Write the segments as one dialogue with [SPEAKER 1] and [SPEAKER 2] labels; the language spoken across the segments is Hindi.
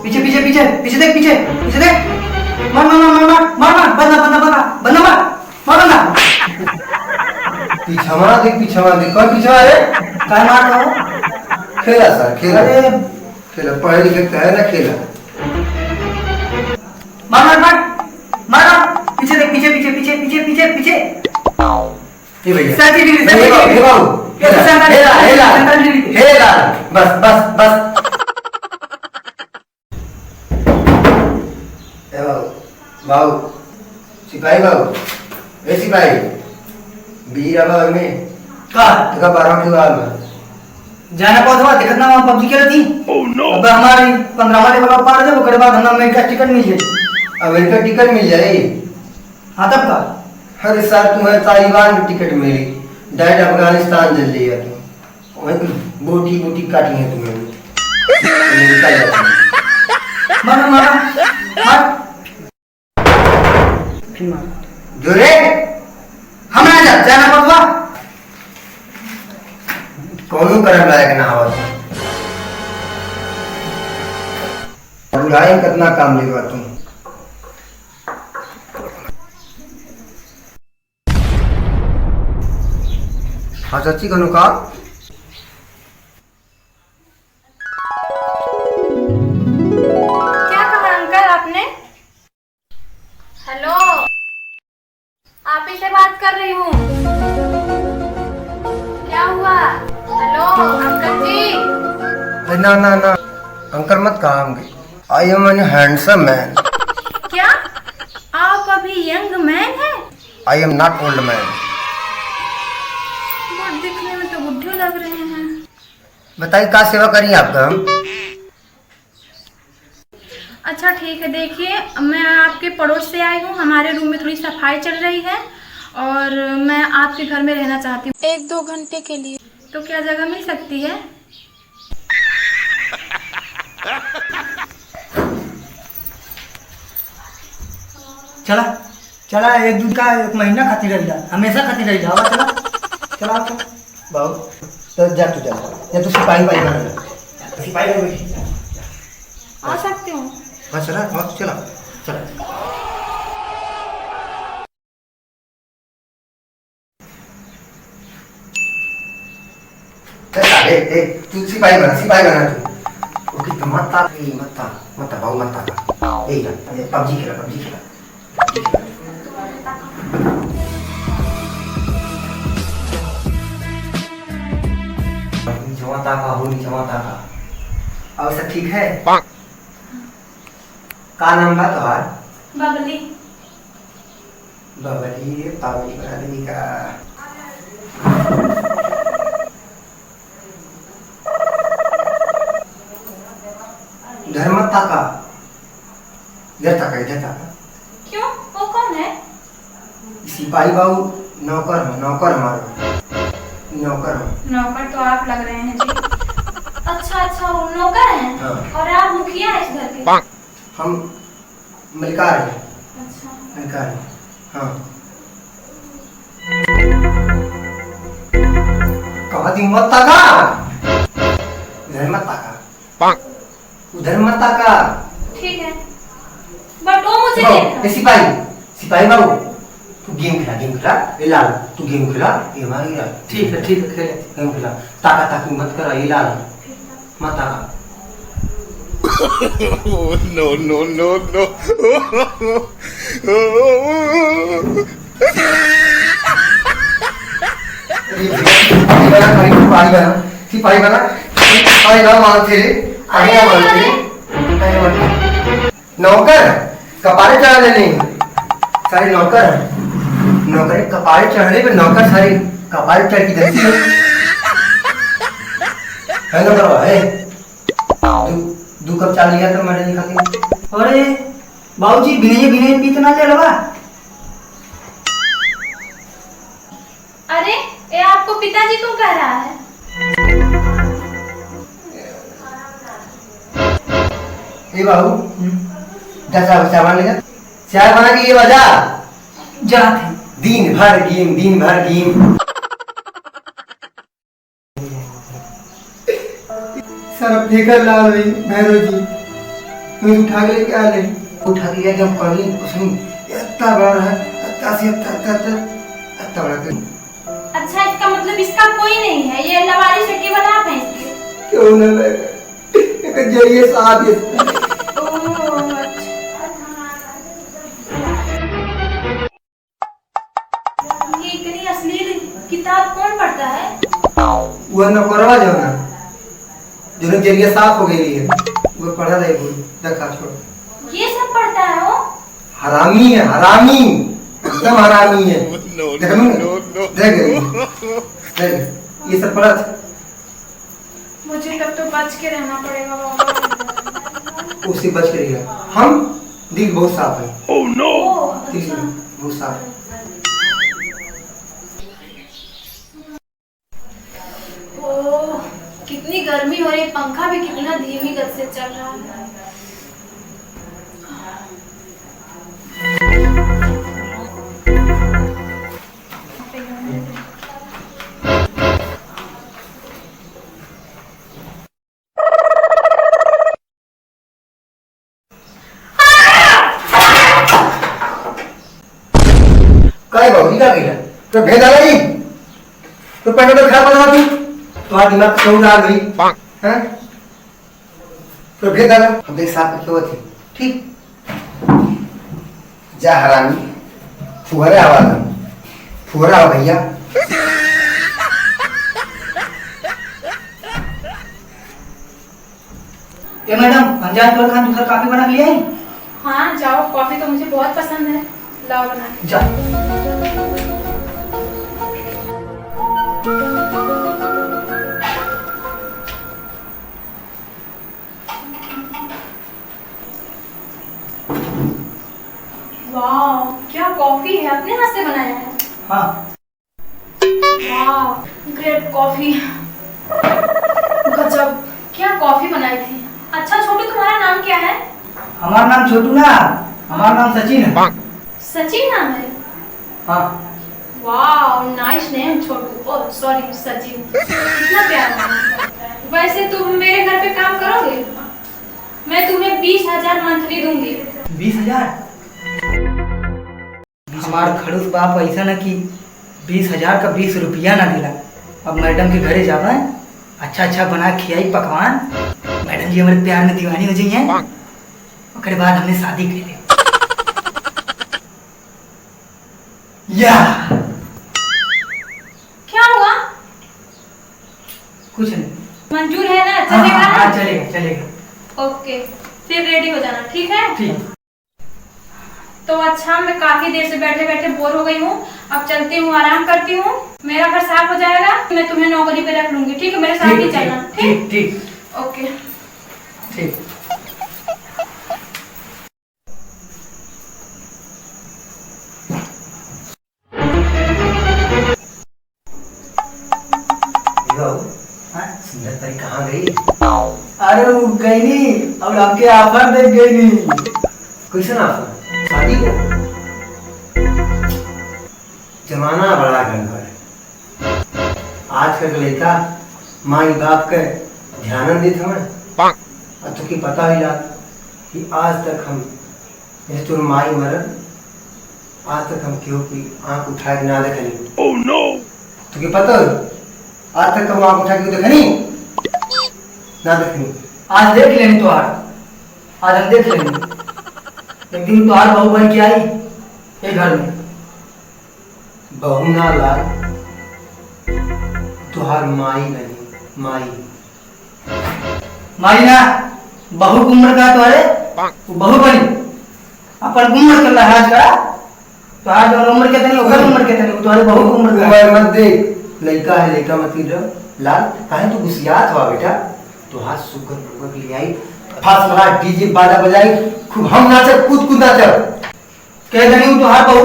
[SPEAKER 1] पीछे पीछे पीछे पीछे देख, पीछे पीछे देख। मार मार मार मार मार मार, बंदा बंदा बंदा बंदा मार मार बंदा।
[SPEAKER 2] पीछा मार देख, पीछा मार देख। कौन पीछा है?
[SPEAKER 1] काय मार रहा हो?
[SPEAKER 2] खेला सर, खेला।
[SPEAKER 1] अरे
[SPEAKER 2] खेला, पढ़े लिखे का है ना, खेला।
[SPEAKER 1] मार मार मार मार मार, पीछे देख, पीछे पीछे पीछे पीछे पीछे पीछे।
[SPEAKER 2] ये भैया,
[SPEAKER 1] सच्ची डिग्री, सच्ची डिग्री।
[SPEAKER 2] हे बाबू, हेला हेला हेला, बस बस बस। ए बाबू, बाबू, सिपाही बाबू, ए सिपाही, बीरा बाबू में
[SPEAKER 1] का
[SPEAKER 2] तका 12 के बाद में
[SPEAKER 1] जाना पड़ा था, देखत ना हम पबजी खेलत थी। अब हमारी 15 वाले वाला पार जब ओकरे बाद हमरा अमेरिका टिकट मिल जाए।
[SPEAKER 2] अमेरिका टिकट मिल जाए?
[SPEAKER 1] हाँ तब का
[SPEAKER 2] हर साल तुम्हें तालिबान में टिकट मिली, डायरेक्ट अफगानिस्तान चल लिया तुम। वहीं पे बोटी बोटी काटी है तुम्हें, अमेरिका जाती।
[SPEAKER 1] मार मार मार फिर मार
[SPEAKER 2] जोरे
[SPEAKER 1] हमरा जाना पड़वा।
[SPEAKER 2] कौन करम लायक ना आवाज बुराई कितना काम लेगा तुम। हाँ चाची कनु का
[SPEAKER 3] क्या कहा अंकल आपने? हेलो, आप ही से बात कर रही हूँ। क्या हुआ? हेलो अंकल जी।
[SPEAKER 2] ना ना ना, अंकल मत कहा। I am an handsome man.
[SPEAKER 3] क्या आप अभी यंग मैन हैं?
[SPEAKER 2] I am not old man.
[SPEAKER 3] बहुत दिखने में तो बुढ़े लग रहे हैं।
[SPEAKER 2] बताइए क्या सेवा करिए आपका हम?
[SPEAKER 3] अच्छा ठीक है, देखिए मैं आपके पड़ोस से आई हूँ। हमारे रूम में थोड़ी सफाई चल रही है और मैं आपके घर में रहना चाहती हूँ 1-2 घंटे के लिए। तो क्या जगह मिल सकती है?
[SPEAKER 1] चला चला, एक दूध का 1 महीना खाती रह जा, हमेशा खाती रह जा। चला चला चला
[SPEAKER 2] बाबू तो जा तू, जा तू सिपाही भाई बना, सिपाही भाई।
[SPEAKER 3] आ सकती हूँ?
[SPEAKER 2] हाँ चला, हाँ चला चला। तू सिपाही बना, सिपाही बना तू। ओके तो मत बाबू मत ए पबजी खेला, पबजी खेला। नीचे का और सब ठीक है? का नाम बा तुम्हार?
[SPEAKER 3] बबली।
[SPEAKER 2] बबली पावली बना देगी का? धर्मता का इधर तक, इधर तक।
[SPEAKER 3] क्यों, वो कौन है?
[SPEAKER 2] सिपाही बाबू नौकर हो, नौकर हमारा नौकर हो।
[SPEAKER 3] नौकर तो आप लग रहे हैं जी। अच्छा अच्छा, वो नौकर हैं?
[SPEAKER 2] हाँ।
[SPEAKER 3] और आप मुखिया हैं इस घर के?
[SPEAKER 2] हम मलिकार हैं।
[SPEAKER 3] अच्छा।
[SPEAKER 2] मलिकार हैं, हाँ। कहा दी मत ताका, इधर मत ताका, उधर मत ताका।
[SPEAKER 3] ठीक है, बट वो मुझे
[SPEAKER 2] बाबू,
[SPEAKER 3] देखना।
[SPEAKER 2] सिपाही सिपाही बाबू, तू गेम खेला, गेम खेला। ये लाल तू गेम खेला, ये हमारी यार।
[SPEAKER 1] ठीक है खेले।
[SPEAKER 2] गेम खेला, ताका ताकी मत करा, ये लाल मत ताका।
[SPEAKER 4] no, no, no, no.
[SPEAKER 2] सिपाही बना मान तेरे, नौकर कपारे चढ़ा लेने सारे नौकर नौकर कपारे चढ़ने पे नौकर सारे कपारे चढ़ की धरती है नौकर है। दो कप चाय लिया तो मैंने लिखा के।
[SPEAKER 1] अरे बाबूजी बिने बिने पीते ना ले लगा।
[SPEAKER 3] अरे ये आपको पिताजी क्यों कह रहा है?
[SPEAKER 2] ए बाबू, दस चावल लेगा, चाय बना के ये बजा
[SPEAKER 1] जाते
[SPEAKER 2] दिन भर गेम, दिन भर गेम। सर अब फिकर लाल रही भैरव जी, मैं उठा के लेके आ ले उठा के जब कर ली कुछ नहीं इतना बड़ा है इतना से इतना बड़ा कर
[SPEAKER 3] अच्छा इसका मतलब इसका कोई नहीं है, ये लवारिस है केवल आप हैं इसके।
[SPEAKER 2] क्यों न लगा एक जरिए साथ है
[SPEAKER 3] ओह ये इतनी अश्लील किताब कौन पढ़ता है?
[SPEAKER 2] वो न करवा जाओ ना जो जरिए साफ हो गई है वो पढ़ा रहे वो देखा छोड़
[SPEAKER 3] ये सब पढ़ता है वो?
[SPEAKER 2] हरामी है हरामी एकदम हरामी है देख ये सब पढ़ा था
[SPEAKER 3] मुझे तब तो बच के रहना पड़ेगा बाबा।
[SPEAKER 2] उससे बच के रहिएगा हम दिल बहुत साफ है
[SPEAKER 4] Oh no!
[SPEAKER 2] दिल बहुत साफ है
[SPEAKER 3] ओह कितनी गर्मी हो रही है, पंखा भी कितना धीमी गति से चल रहा है।
[SPEAKER 2] काय भाऊ क्या गया तो भेजा नहीं तो पहले तो खा पड़ा तू तुम्हारा दिमाग सो आ गई हैं तो भेजा हम देख साथ क्यों थे ठीक जा हरामी फुहरे आवाज फुहरा भैया
[SPEAKER 1] ये मैडम पंजाब तौर खान दूसरा काफी बना लिया है।
[SPEAKER 3] हाँ जाओ, कॉफी तो मुझे बहुत पसंद है, लाओ बना के।
[SPEAKER 1] जा
[SPEAKER 3] वाह क्या कॉफी है, अपने हाथ से बनाया है।
[SPEAKER 1] हाँ
[SPEAKER 3] वाह ग्रेट कॉफी, गजब क्या कॉफी बनाई थी। अच्छा छोटू तुम्हारा नाम क्या है?
[SPEAKER 1] हमारा नाम छोटू ना, हमारा नाम सचिन है।
[SPEAKER 3] सचिन नाम है?
[SPEAKER 1] हाँ
[SPEAKER 3] वाह नाइस नेम छोटू, ओह सॉरी सचिन, कितना प्यारा नाम है। वैसे तुम मेरे घर पे काम करोगे? मैं तुम्हें 20,000 मंथली दूंगी।
[SPEAKER 1] 20,000? हमार खड़ूस बाप ऐसा न कि 20,000 का 20 रुपया ना दिला। अब मैडम के घरे जावा अच्छा अच्छा बना खियाई पकवान, मैडम जी हमारे प्यार में दीवानी हो जाइए, उसके बाद हमने शादी कर ली। या
[SPEAKER 3] क्या हुआ?
[SPEAKER 1] कुछ नहीं,
[SPEAKER 3] मंजूर है ना?
[SPEAKER 1] हाँ,
[SPEAKER 3] चलेगा
[SPEAKER 1] हाँ,
[SPEAKER 3] ना?
[SPEAKER 1] हाँ, चलेगा चलेगा।
[SPEAKER 3] ओके फिर रेडी हो जाना, ठीक है?
[SPEAKER 1] ठीक।
[SPEAKER 3] तो अच्छा मैं काफी देर से बैठे बैठे बोर हो गई हूँ, अब चलती हूँ, आराम करती हूँ, मेरा घर साफ हो जाएगा, मैं तुम्हें नौकरी पे रख लूंगी, ठीक है? मेरे साथ ही चलना, ठीक?
[SPEAKER 1] ठीक
[SPEAKER 3] ओके
[SPEAKER 1] ठीक।
[SPEAKER 2] हाँ सुंदर तारी कहाँ गई
[SPEAKER 1] अरे वो गई नहीं, अब आपके ऑफर देख गई नहीं।
[SPEAKER 2] कैसे ना शादी को जमाना बड़ा गंदा है। आज का लड़का माई बाप के ध्यान देते हमें और तुझे पता ही लाग कि आज तक हम जैसे तुम माई मरन आज तक हम क्यों की आंख उठा के ना देखनी।
[SPEAKER 4] Oh no!
[SPEAKER 2] तुझे पता हो आज तक हम आंख उठा के देखनी ना देखनी।
[SPEAKER 1] आज देख लेंगे तो आज हम देख लेंगे। एक दिन तो आज बहू बन के आई ये घर में।
[SPEAKER 2] बहू ना लाल तुहार माई बनी माई
[SPEAKER 1] मारी ना बहू की उम्र का तो अरे वो बहू बनी अपन उम्र कर रहा है करा तो आज और उम्र के तनी ओकर उम्र के तनी तो अरे बहू की उम्र का
[SPEAKER 2] मत देख लड़का है लड़का मत गिर लाल काहे तू गुस्सियात हुआ बेटा तो हाथ सुगर पुगर ले आई फास्ट वाला डीजे बाजा बजाई खूब हम नाचे कूद कूद नाचे
[SPEAKER 1] कह दनी तो हार बहू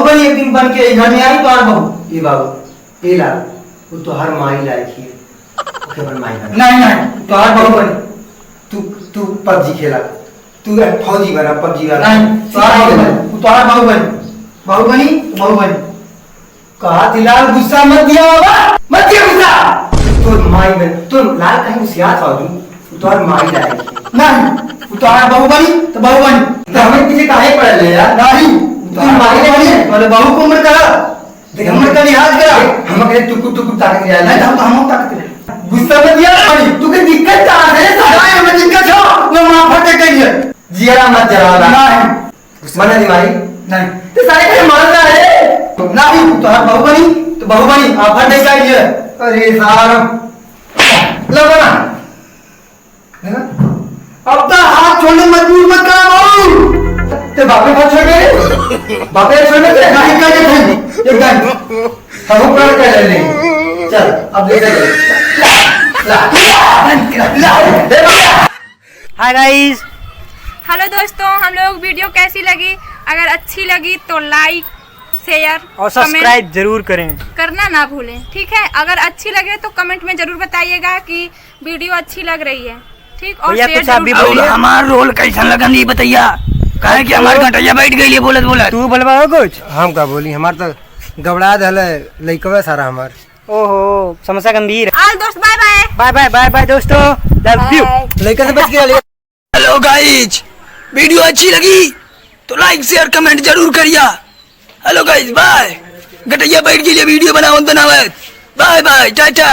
[SPEAKER 1] बनी एक दिन बन के घर में आई तो हार बहू
[SPEAKER 2] ये बाबू ये लाल वो तो हर माई लायक ही है ओके बन माई बना
[SPEAKER 1] नहीं तो हार बहू बनी
[SPEAKER 2] तू तू पबजी खेला तू फौजी बना पबजी वाला
[SPEAKER 1] नहीं तो हार बहू बनी
[SPEAKER 2] कहा दिलाल गुस्सा मत दिया होगा मत दिया गुस्सा तो माई बन तो लाल कहीं गुस्सियात हो तू तो हर माई लायक
[SPEAKER 1] नहीं तो आया बहू बनी तो बहू बनी
[SPEAKER 2] तो हमें पीछे काहे पड़े ले यार
[SPEAKER 1] नहीं
[SPEAKER 2] तो हम मारे नहीं
[SPEAKER 1] बोले बहू को उम्र करा देख उम्र का लिहाज करा
[SPEAKER 2] हम कहे टुकुर टुकुर ताकत
[SPEAKER 1] नहीं
[SPEAKER 2] जाए
[SPEAKER 1] तो हम ताकत ले
[SPEAKER 2] गुस्सा में दिया पानी
[SPEAKER 1] तू के दिक्कत का है सारा में दिक्कत हो वो मां फटे कहिए
[SPEAKER 2] जिया मत जरा
[SPEAKER 1] नहीं
[SPEAKER 2] मना दी मारी
[SPEAKER 1] नहीं
[SPEAKER 2] तो सारे के मारना है
[SPEAKER 1] नहीं तो हर बहू बनी तो बहू बनी आप फटे कहिए
[SPEAKER 2] अरे सारा लो बना
[SPEAKER 1] अब तो हाथ छोड़ने मजबूर मत करा बहू
[SPEAKER 2] ते बापे पर छोड़ गए बापे छोड़ गए
[SPEAKER 1] नहीं कहे थे एकदम
[SPEAKER 2] हम प्राण कर ले चल अब ले ले
[SPEAKER 1] हाय गाइस
[SPEAKER 3] हेलो दोस्तों, हम लोग वीडियो कैसी लगी? अगर अच्छी लगी तो लाइक शेयर
[SPEAKER 1] और सब्सक्राइब जरूर करें।
[SPEAKER 3] करना ना भूलें, ठीक है? अगर अच्छी लगे तो कमेंट में जरूर बताइएगा कि वीडियो अच्छी लग रही है, ठीक? और
[SPEAKER 1] भैया
[SPEAKER 3] शेयर
[SPEAKER 1] कुछ आप भी
[SPEAKER 3] जरूर
[SPEAKER 1] बोलिए।
[SPEAKER 5] हमार रोल कैसा लगन ये बताइया काहे कि हमार घटैया बैठ गई है बोलत बोलत
[SPEAKER 1] तू बोलबा कुछ
[SPEAKER 2] हम का बोली हमार तो गबड़ा दले लइकवा सारा हमार
[SPEAKER 1] ओहो समस्या गंभीर है।
[SPEAKER 3] आज दोस्त bye bye
[SPEAKER 1] bye bye bye bye दोस्तों, लव यू।
[SPEAKER 2] लइका से बच गया
[SPEAKER 5] हेलो गाइज, वीडियो अच्छी लगी तो लाइक शेयर कमेंट जरूर करिया। हेलो गाइज बाय, घटैया बैठ गई है वीडियो बनावत बाय बाय टाटा।